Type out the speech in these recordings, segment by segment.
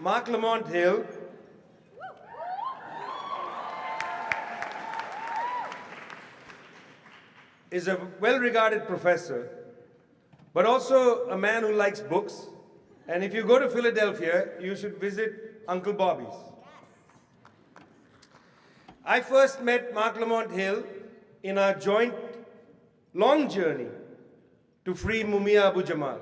Marc Lamont Hill is a well-regarded professor, but also a man who likes books. And if you go to Philadelphia, you should visit Uncle Bobby's. I first met Marc Lamont Hill in our joint long journey to free Mumia Abu Jamal.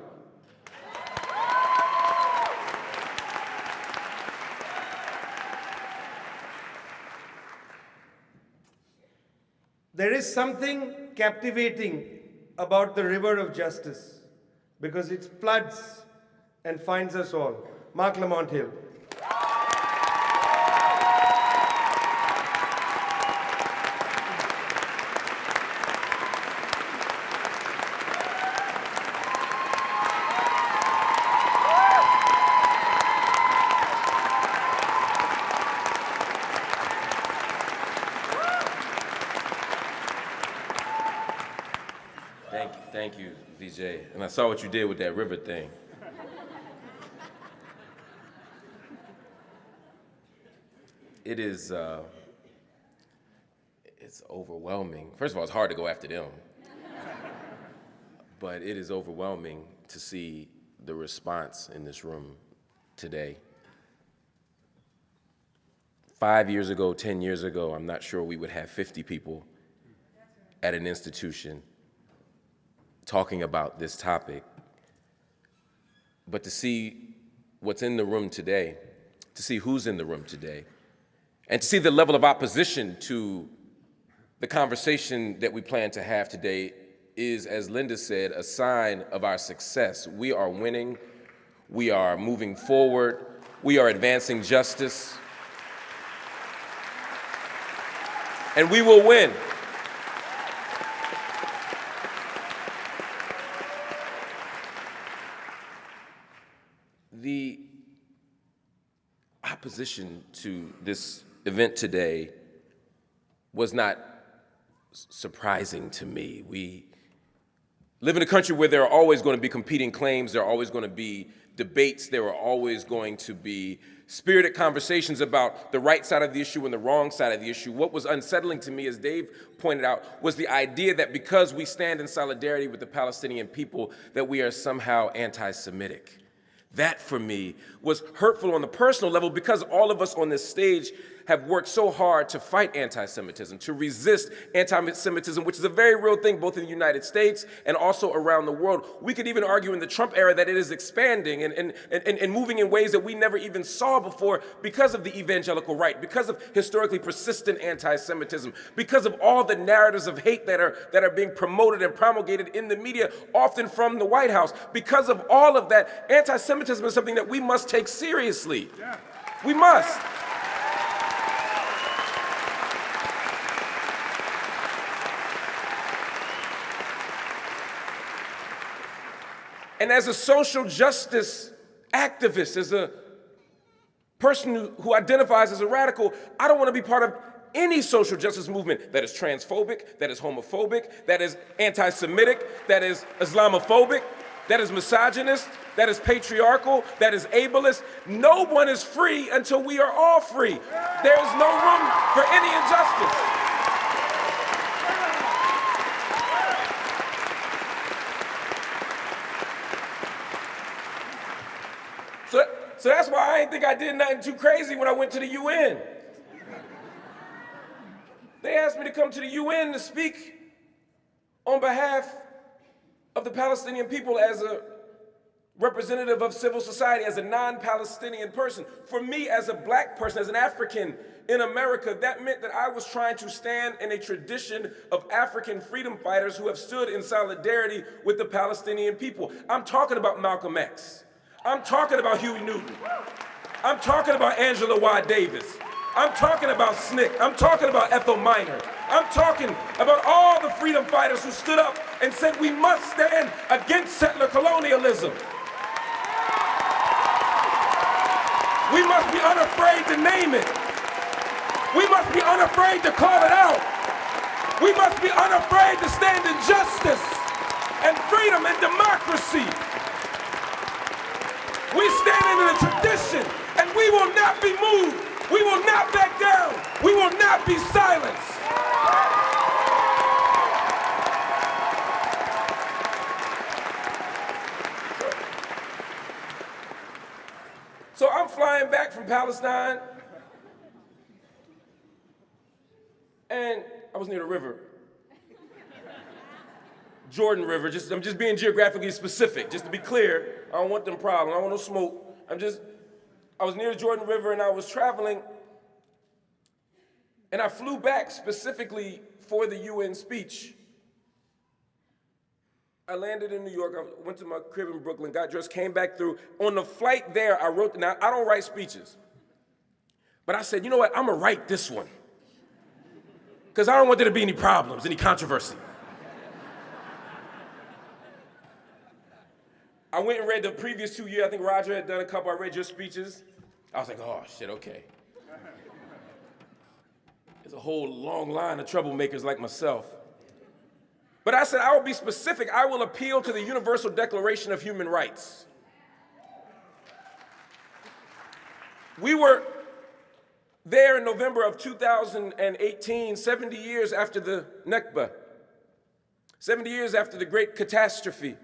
There is something captivating about the river of justice because it floods and finds us all. Marc Lamont Hill. Thank you, VJ. And I saw what you did with that river thing. It is, it's overwhelming. First of all, it's hard to go after them. But it is overwhelming to see the response in this room today. 5 years ago, 10 years ago, I'm not sure we would have 50 people at an institution talking about this topic. But to see what's in the room today, to see who's in the room today, and to see the level of opposition to the conversation that we plan to have today is, as Linda said, a sign of our success. We are winning, we are moving forward, we are advancing justice, and we will win. The opposition to this event today was not surprising to me. We live in a country where there are always going to be competing claims, there are always going to be debates, there are always going to be spirited conversations about the right side of the issue and the wrong side of the issue. What was unsettling to me, as Dave pointed out, was the idea that because we stand in solidarity with the Palestinian people, that we are somehow anti-Semitic. That, for me, was hurtful on the personal level because all of us on this stage have worked so hard to fight anti-Semitism, to resist anti-Semitism, which is a very real thing both in the United States and also around the world. We could even argue in the Trump era that it is expanding and moving in ways that we never even saw before because of the evangelical right, because of historically persistent anti-Semitism, because of all the narratives of hate that are being promoted and promulgated in the media, often from the White House. Because of all of that, anti-Semitism is something that we must take seriously. Yeah. We must. And as a social justice activist, as a person who identifies as a radical, I don't want to be part of any social justice movement that is transphobic, that is homophobic, that is anti-Semitic, that is Islamophobic, that is misogynist, that is patriarchal, that is ableist. No one is free until we are all free. There is no room for any injustice. So that's why I didn't think I did nothing too crazy when I went to the UN. They asked me to come to the UN to speak on behalf of the Palestinian people as a representative of civil society, as a non-Palestinian person. For me, as a black person, as an African in America, that meant that I was trying to stand in a tradition of African freedom fighters who have stood in solidarity with the Palestinian people. I'm talking about Malcolm X. I'm talking about Huey Newton. I'm talking about Angela Y. Davis. I'm talking about SNCC. I'm talking about Ethel Minor. I'm talking about all the freedom fighters who stood up and said we must stand against settler colonialism. We must be unafraid to name it. We must be unafraid to call it out. We must be unafraid to stand in justice and freedom and democracy. We stand in a tradition, and we will not be moved. We will not back down. We will not be silenced. So I'm flying back from Palestine, and I was near the river. Jordan River, I'm just being geographically specific, just to be clear. I don't want them problems, I don't want no smoke. I was near the Jordan River and I was traveling, and I flew back specifically for the UN speech. I landed in New York, I went to my crib in Brooklyn, got dressed, came back through. On the flight there, I wrote, now I don't write speeches, but I said, you know what, I'm gonna write this one. Because I don't want there to be any problems, any controversy. I went and read the previous 2 years. I think Roger had done a couple. I read your speeches. I was like, oh, shit, okay. There's a whole long line of troublemakers like myself. But I said, I will be specific. I will appeal to the Universal Declaration of Human Rights. We were there in November of 2018, 70 years after the Nakba, 70 years after the Great Catastrophe.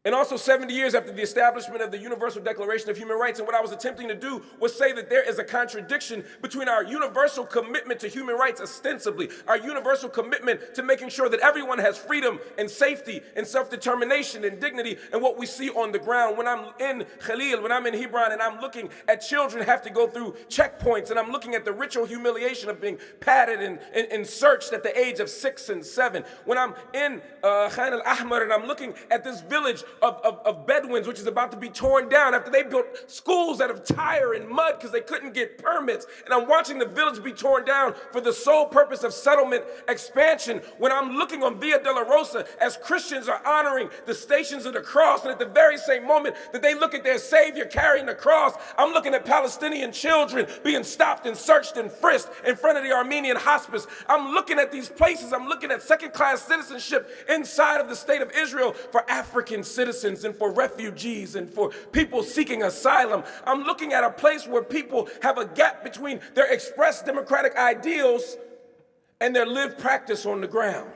And also 70 years after the establishment of the Universal Declaration of Human Rights. And what I was attempting to do was say that there is a contradiction between our universal commitment to human rights ostensibly, our universal commitment to making sure that everyone has freedom and safety and self-determination and dignity, and what we see on the ground. When I'm in Khalil, when I'm in Hebron, and I'm looking at children have to go through checkpoints, and I'm looking at the ritual humiliation of being patted and searched at the age of 6 and 7. When I'm in Khan al-Ahmar, and I'm looking at this village of Bedouins, which is about to be torn down after they built schools out of tire and mud because they couldn't get permits. And I'm watching the village be torn down for the sole purpose of settlement expansion. When I'm looking on Via Dolorosa as Christians are honoring the Stations of the Cross, and at the very same moment that they look at their Savior carrying the cross, I'm looking at Palestinian children being stopped and searched and frisked in front of the Armenian hospice. I'm looking at these places. I'm looking at second-class citizenship inside of the state of Israel for African citizens and for refugees and for people seeking asylum. I'm looking at a place where people have a gap between their expressed democratic ideals and their lived practice on the ground.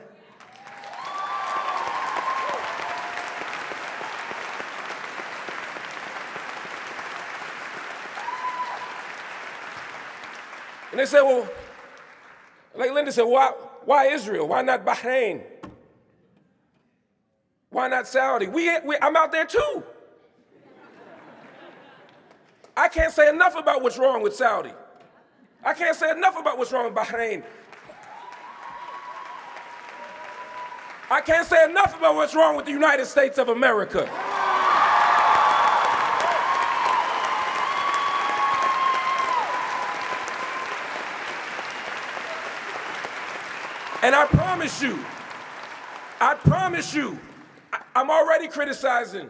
And they said, well, like Linda said, why Israel? Why not Bahrain? Why not Saudi? I'm out there too. I can't say enough about what's wrong with Saudi. I can't say enough about what's wrong with Bahrain. I can't say enough about what's wrong with the United States of America. And I promise you, I'm already criticizing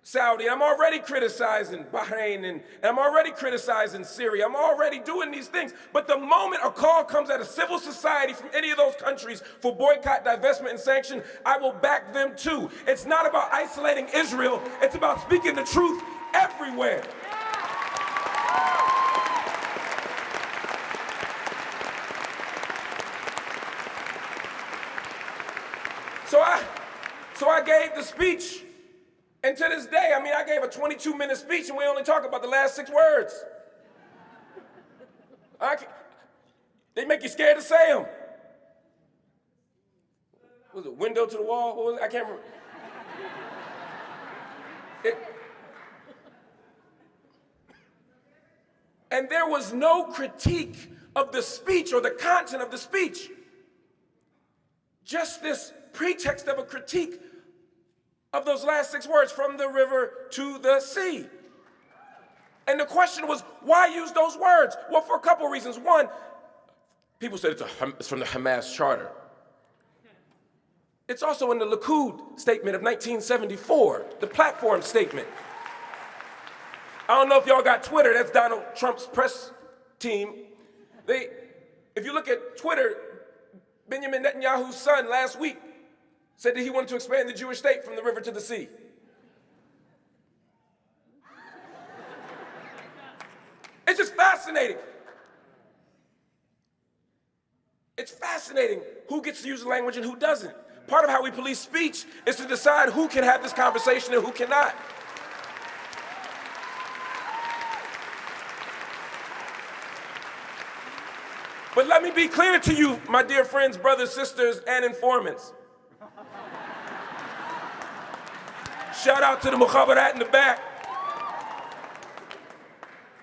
Saudi, I'm already criticizing Bahrain, and I'm already criticizing Syria. I'm already doing these things. But the moment a call comes out of civil society from any of those countries for boycott, divestment, and sanction, I will back them too. It's not about isolating Israel, it's about speaking the truth everywhere. So I gave the speech, and to this day, I gave a 22-minute speech, and we only talk about the last 6 words. They make you scared to say them. What was it, window to the wall? What was it? I can't remember. And there was no critique of the speech or the content of the speech. Just this pretext of a critique of those last 6 words, from the river to the sea. And the question was, why use those words? Well, for a couple of reasons. One, people said it's from the Hamas charter. It's also in the Likud statement of 1974, the platform statement. I don't know if y'all got Twitter, that's Donald Trump's press team. If you look at Twitter, Benjamin Netanyahu's son last week said that he wanted to expand the Jewish state from the river to the sea. It's just fascinating. It's fascinating who gets to use the language and who doesn't. Part of how we police speech is to decide who can have this conversation and who cannot. But let me be clear to you, my dear friends, brothers, sisters, and informants. Shout out to the mukhabarat in the back.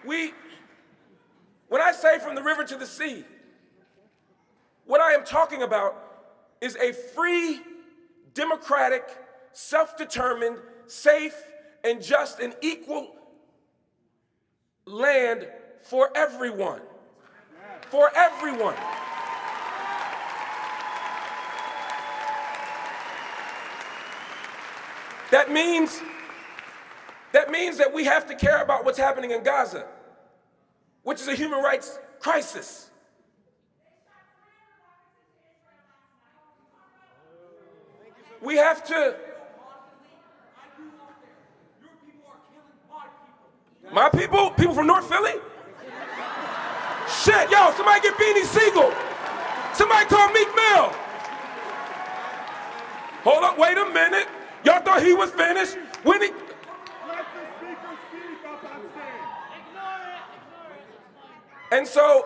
When I say from the river to the sea, what I am talking about is a free, democratic, self-determined, safe, and just and equal land for everyone. For everyone. That means that we have to care about what's happening in Gaza, which is a human rights crisis. We have to. My people? People from North Philly? Shit, yo, somebody get Beanie Siegel. Somebody call Meek Mill. Hold up, wait a minute. Y'all thought he was finished? When he... Let the speaker speak up on stage. Ignore it. And so...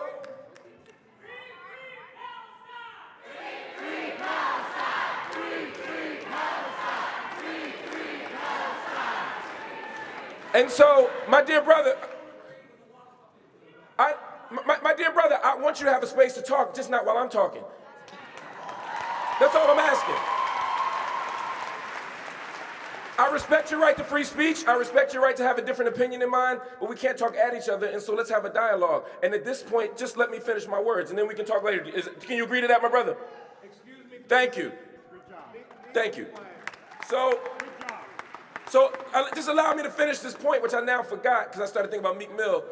And so, my dear brother, my dear brother, I want you to have a space to talk, just not while I'm talking. That's all I'm asking. I respect your right to free speech. I respect your right to have a different opinion in mind, but we can't talk at each other, and so let's have a dialogue. And at this point, just let me finish my words, and then we can talk later. Can you agree to that, my brother? Excuse me. Thank you. Good job. Thank you. Good So job. just allow me to finish this point, which I now forgot because I started thinking about Meek Mill.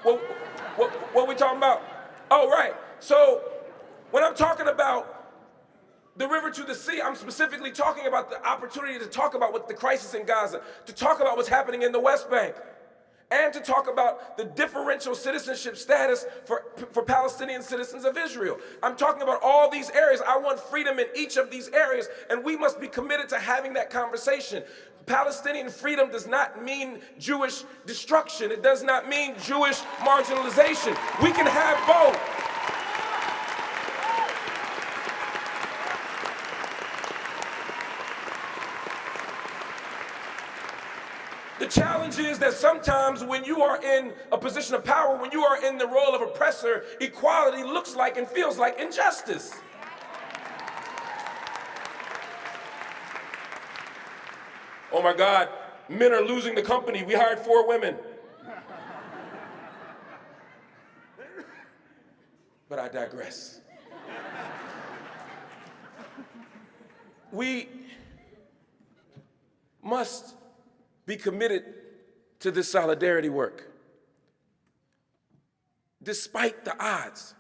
What we talking about? Oh, right. So when I'm talking about the river to the sea, I'm specifically talking about the opportunity to talk about what the crisis in Gaza, to talk about what's happening in the West Bank, and to talk about the differential citizenship status for Palestinian citizens of Israel. I'm talking about all these areas. I want freedom in each of these areas, and we must be committed to having that conversation. Palestinian freedom does not mean Jewish destruction. It does not mean Jewish marginalization. We can have both. The challenge is that sometimes when you are in a position of power, when you are in the role of oppressor, equality looks like and feels like injustice. Oh my God, men are losing the company. We hired 4 women. But I digress. We must be committed to this solidarity work, despite the odds.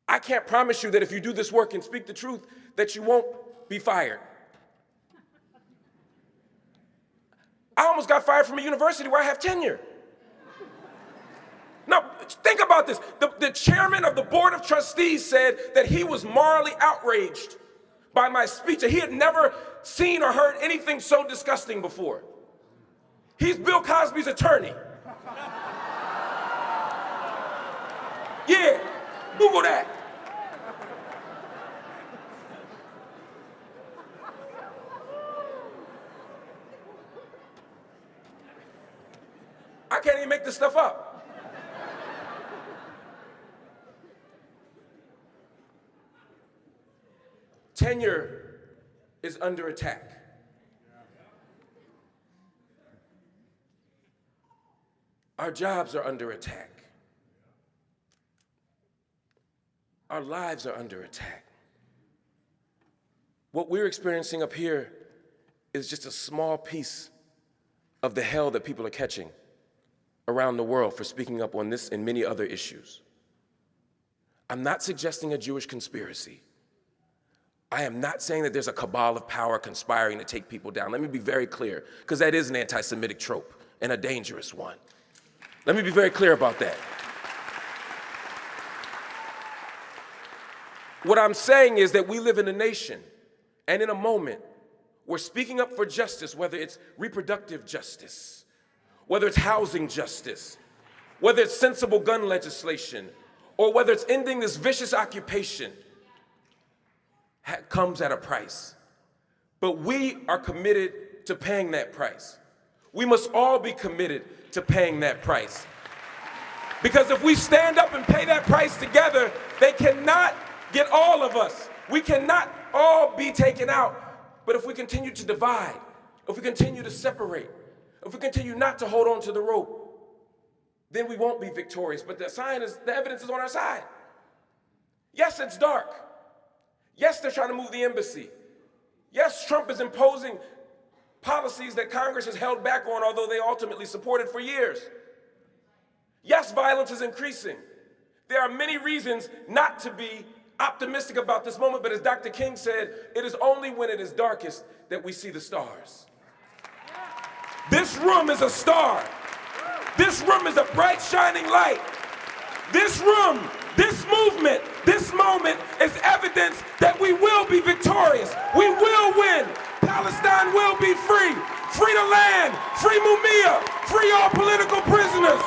I can't promise you that if you do this work and speak the truth, that you won't be fired. I almost got fired from a university where I have tenure. Now, think about this. The chairman of the board of trustees said that he was morally outraged by my speech, that he had never seen or heard anything so disgusting before. He's Bill Cosby's attorney. Yeah, Google that. I can't even make this stuff up. Tenure is under attack. Our jobs are under attack. Our lives are under attack. What we're experiencing up here is just a small piece of the hell that people are catching around the world for speaking up on this and many other issues. I'm not suggesting a Jewish conspiracy. I am not saying that there's a cabal of power conspiring to take people down. Let me be very clear, because that is an anti-Semitic trope and a dangerous one. Let me be very clear about that. What I'm saying is that we live in a nation and in a moment where speaking up for justice, whether it's reproductive justice, whether it's housing justice, whether it's sensible gun legislation, or whether it's ending this vicious occupation, comes at a price. But we are committed to paying that price. We must all be committed to paying that price. Because if we stand up and pay that price together, they cannot get all of us. We cannot all be taken out. But if we continue to divide, if we continue to separate, if we continue not to hold on to the rope, then we won't be victorious. But the evidence is on our side. Yes, it's dark. Yes, they're trying to move the embassy. Yes, Trump is imposing policies that Congress has held back on, although they ultimately supported for years. Yes, violence is increasing. There are many reasons not to be optimistic about this moment, but as Dr. King said, it is only when it is darkest that we see the stars. This room is a star. This room is a bright, shining light. This room, this movement, this moment is evidence that we will be victorious. We will win. Palestine will be free. Free the land. Free Mumia. Free all political prisoners.